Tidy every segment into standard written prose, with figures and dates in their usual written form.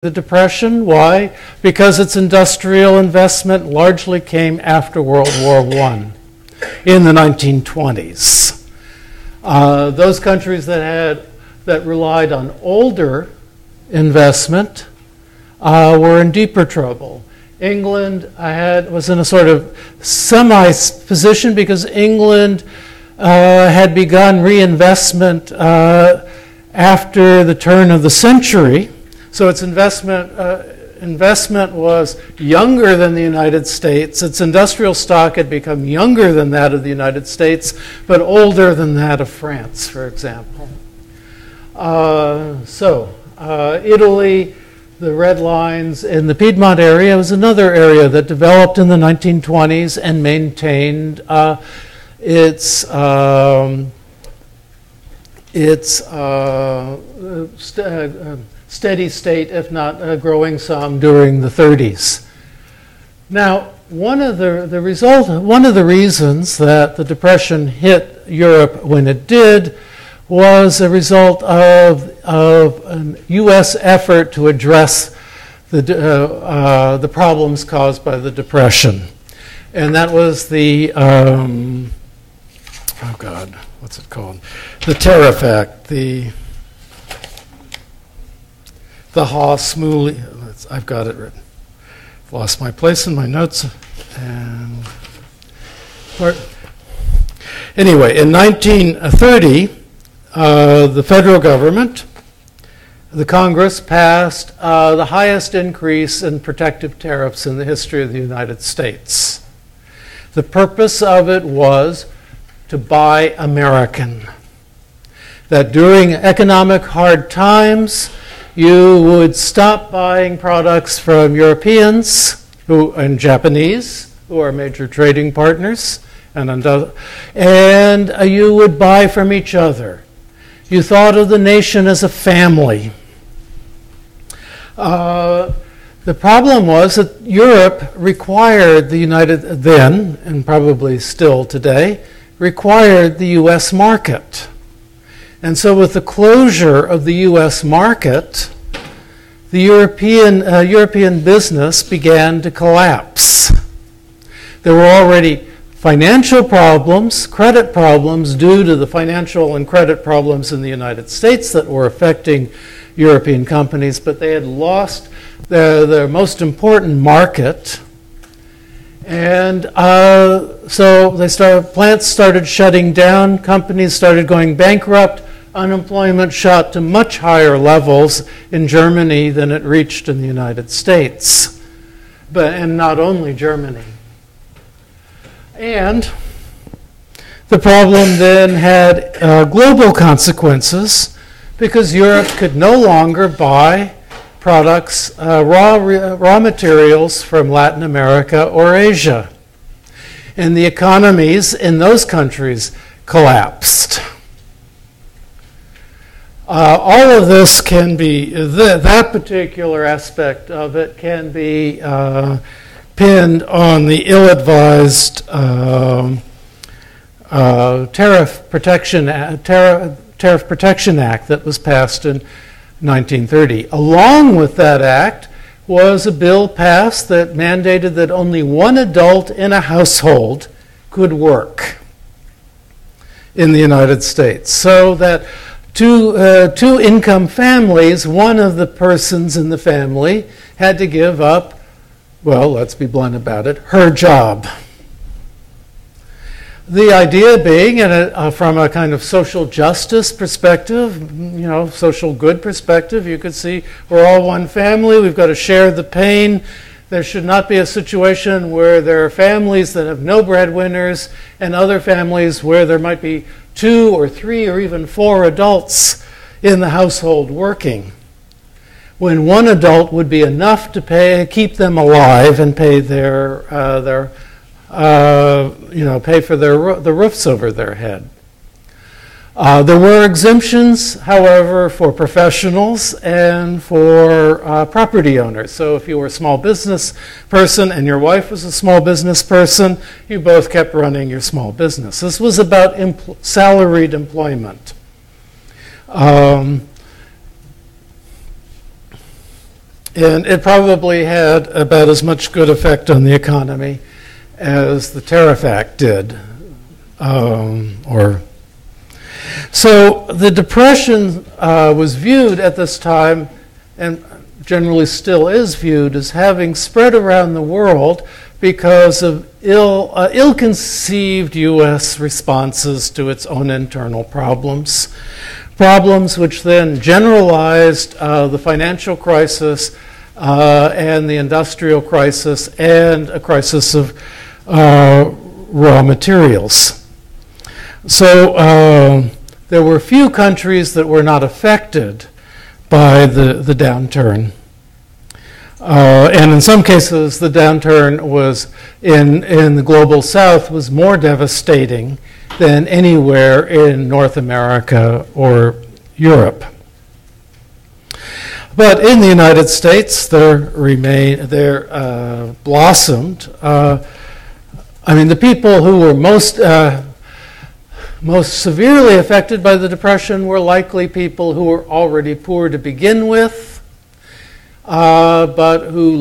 the Depression. Why? Because its industrial investment largely came after World War I in the 1920s. Those countries that relied on older investment were in deeper trouble. England was in a sort of semi-position because England had begun reinvestment after the turn of the century. So its investment was younger than the United States. Its industrial stock had become younger than that of the United States, but older than that of France, for example. Italy, the red lines in the Piedmont area, was another area that developed in the 1920s and maintained its steady state, if not growing some, during the 30s. Now, one of the reasons that the Depression hit Europe when it did was a result of a U.S. effort to address the problems caused by the Depression, and that was the what's it called? The Tariff Act, the Haas-Mooley, I've got it written. Lost my place in my notes. Anyway, in 1930, the federal government, the Congress, passed the highest increase in protective tariffs in the history of the United States. The purpose of it was to buy American. That during economic hard times, you would stop buying products from Europeans and Japanese, who are major trading partners, and you would buy from each other. You thought of the nation as a family. The problem was that Europe required then, and probably still today, required the U.S. market. And so with the closure of the U.S. market, the European business began to collapse. There were already financial problems, credit problems, due to the financial and credit problems in the United States that were affecting European companies, but they had lost their most important market. And so plants started shutting down, companies started going bankrupt, unemployment shot to much higher levels in Germany than it reached in the United States, and not only Germany. And the problem then had global consequences because Europe could no longer buy products, raw materials from Latin America or Asia. And the economies in those countries collapsed. All of this can be, that particular aspect of it can be pinned on the ill-advised Tariff Protection Act that was passed in 1930. Along with that act was a bill passed that mandated that only one adult in a household could work in the United States, so that two-income families, one of the persons in the family had to give up, well, let's be blunt about it, her job. The idea being, from a kind of social justice perspective, social good perspective, you could see we're all one family, we've got to share the pain. There should not be a situation where there are families that have no breadwinners and other families where there might be 2 or 3 or even 4 adults in the household working, when one adult would be enough to keep them alive and pay pay for the roofs over their head. There were exemptions, however, for professionals and for property owners. So if you were a small business person and your wife was a small business person, you both kept running your small business. This was about salaried employment. And it probably had about as much good effect on the economy as the Tariff Act did. So the Depression was viewed at this time, and generally still is viewed, as having spread around the world because of ill-conceived U.S. responses to its own internal problems. Problems which then generalized the financial crisis and the industrial crisis and a crisis of raw materials. So there were few countries that were not affected by the downturn. And in some cases, the downturn was in the global south was more devastating than anywhere in North America or Europe. But in the United States, there blossomed. The people who were most severely affected by the Depression were likely people who were already poor to begin with, but who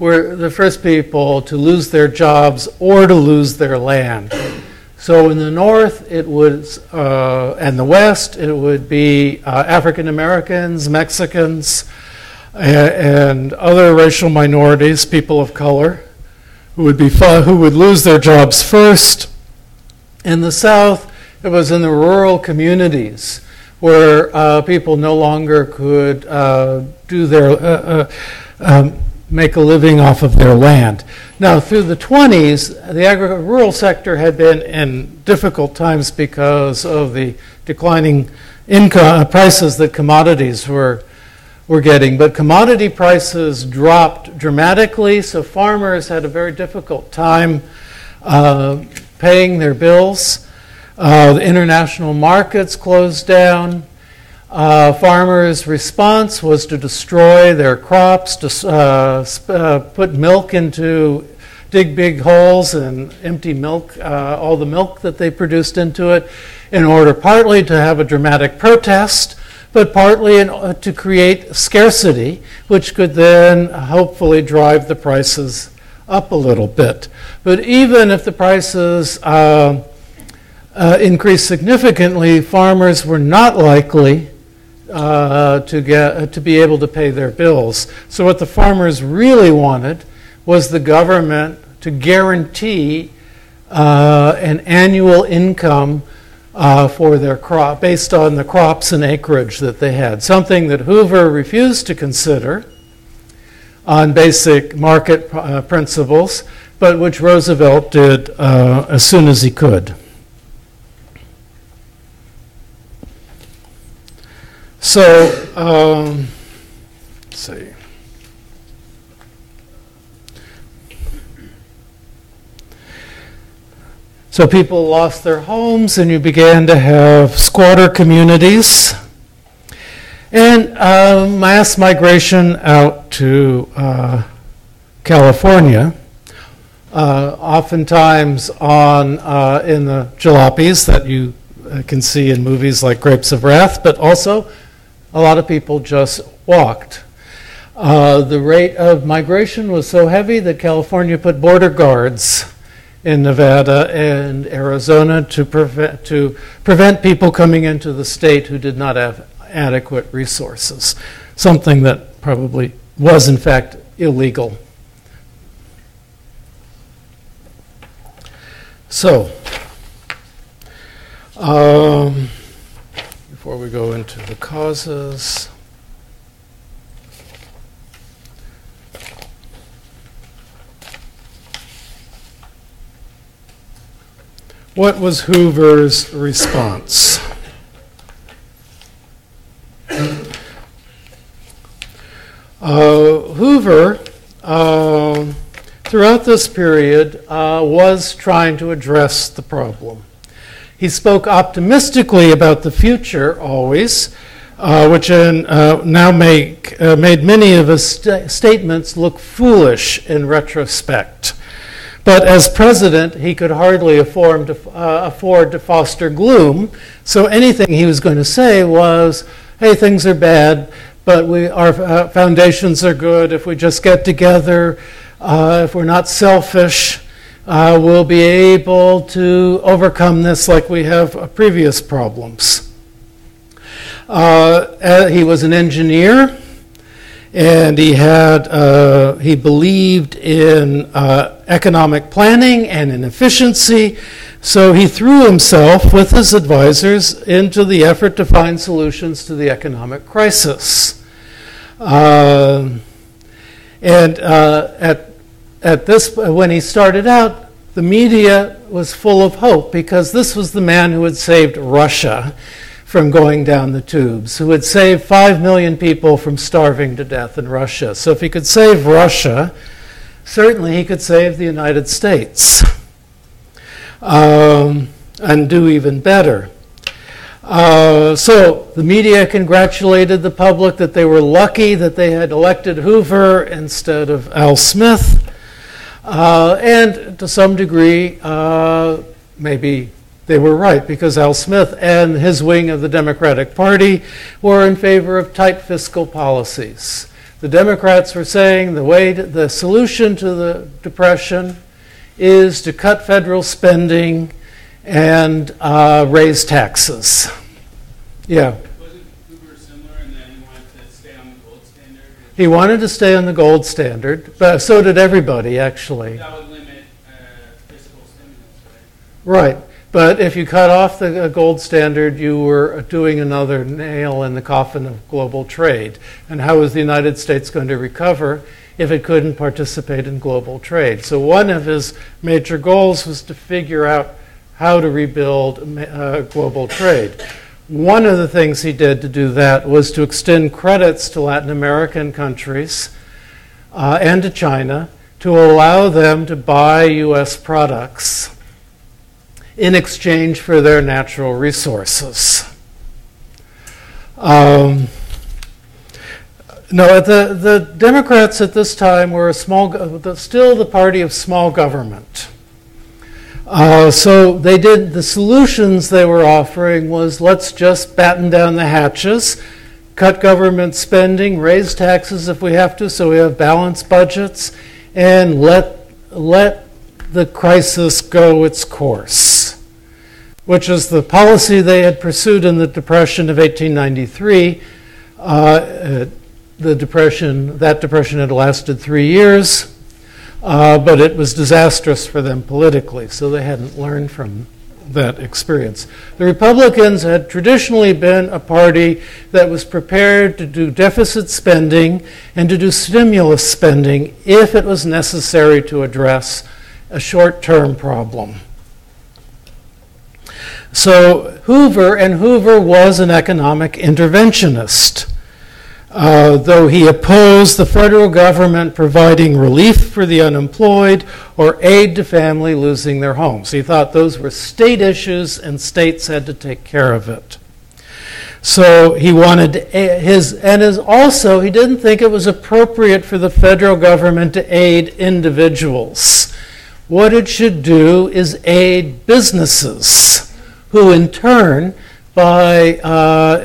were the first people to lose their jobs or to lose their land. So in the North, it was, and the West, it would be African Americans, Mexicans, and other racial minorities, people of color, who would lose their jobs first. In the South, it was in the rural communities where people no longer could make a living off of their land. Now, through the 20s, the rural sector had been in difficult times because of the declining prices that commodities were getting. But commodity prices dropped dramatically, so farmers had a very difficult time paying their bills. The international markets closed down. Farmers' response was to destroy their crops, to put milk dig big holes and empty milk, all the milk that they produced into it, in order partly to have a dramatic protest, but partly to create scarcity, which could then hopefully drive the prices up a little bit. But even if the prices increased significantly, farmers were not likely to be able to pay their bills. So what the farmers really wanted was the government to guarantee an annual income for their crop based on the crops and acreage that they had, something that Hoover refused to consider on basic market principles, but which Roosevelt did as soon as he could. So, let's see. So people lost their homes, and you began to have squatter communities, and mass migration out to California, oftentimes in the jalopies that you can see in movies like Grapes of Wrath, but also a lot of people just walked. The rate of migration was so heavy that California put border guards in Nevada and Arizona to prevent people coming into the state who did not have adequate resources, something that probably was in fact illegal. So, before we go into the causes, what was Hoover's response? Hoover, throughout this period, was trying to address the problem. He spoke optimistically about the future always, which now made many of his statements look foolish in retrospect. But as president, he could hardly afford to foster gloom, so anything he was going to say was, hey, things are bad, but our foundations are good. If we just get together, if we're not selfish, we'll be able to overcome this like we have previous problems. He was an engineer, and he believed in economic planning and in efficiency, so he threw himself with his advisors into the effort to find solutions to the economic crisis. When he started out, the media was full of hope because this was the man who had saved Russia from going down the tubes, who had saved 5 million people from starving to death in Russia. So if he could save Russia, certainly he could save the United States and do even better. So the media congratulated the public that they were lucky that they had elected Hoover instead of Al Smith. And to some degree, maybe they were right, because Al Smith and his wing of the Democratic Party were in favor of tight fiscal policies. The Democrats were saying the solution to the Depression is to cut federal spending and raise taxes. Yeah. Wasn't Hoover similar in that he wanted to stay on the gold standard? He wanted to stay on the gold standard, but so did everybody, actually. That would limit fiscal stimulus, right? Right. But if you cut off the gold standard, you were doing another nail in the coffin of global trade. And how was the United States going to recover if it couldn't participate in global trade? So one of his major goals was to figure out how to rebuild global trade. One of the things he did to do that was to extend credits to Latin American countries and to China to allow them to buy U.S. products in exchange for their natural resources. No, the Democrats at this time were still the party of small government. So the solutions they were offering was, let's just batten down the hatches, cut government spending, raise taxes if we have to so we have balanced budgets, and let the crisis go its course, which is the policy they had pursued in the Depression of 1893. That depression had lasted 3 years, but it was disastrous for them politically, so they hadn't learned from that experience. The Republicans had traditionally been a party that was prepared to do deficit spending and to do stimulus spending if it was necessary to address a short-term problem. So Hoover was an economic interventionist. Though he opposed the federal government providing relief for the unemployed or aid to family losing their homes. He thought those were state issues and states had to take care of it. So he wanted he didn't think it was appropriate for the federal government to aid individuals. What it should do is aid businesses, who in turn, by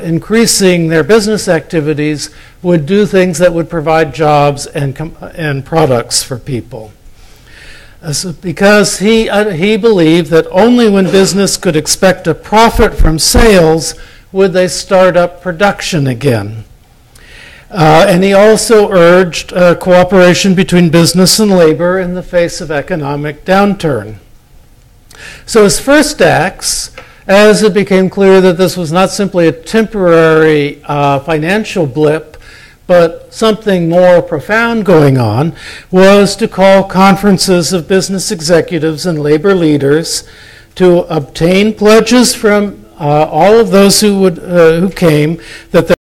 increasing their business activities, would do things that would provide jobs and products for people. Because he believed that only when business could expect a profit from sales would they start up production again. And he also urged cooperation between business and labor in the face of economic downturn. So his first acts, as it became clear that this was not simply a temporary financial blip, but something more profound going on, was to call conferences of business executives and labor leaders to obtain pledges from all of those who came that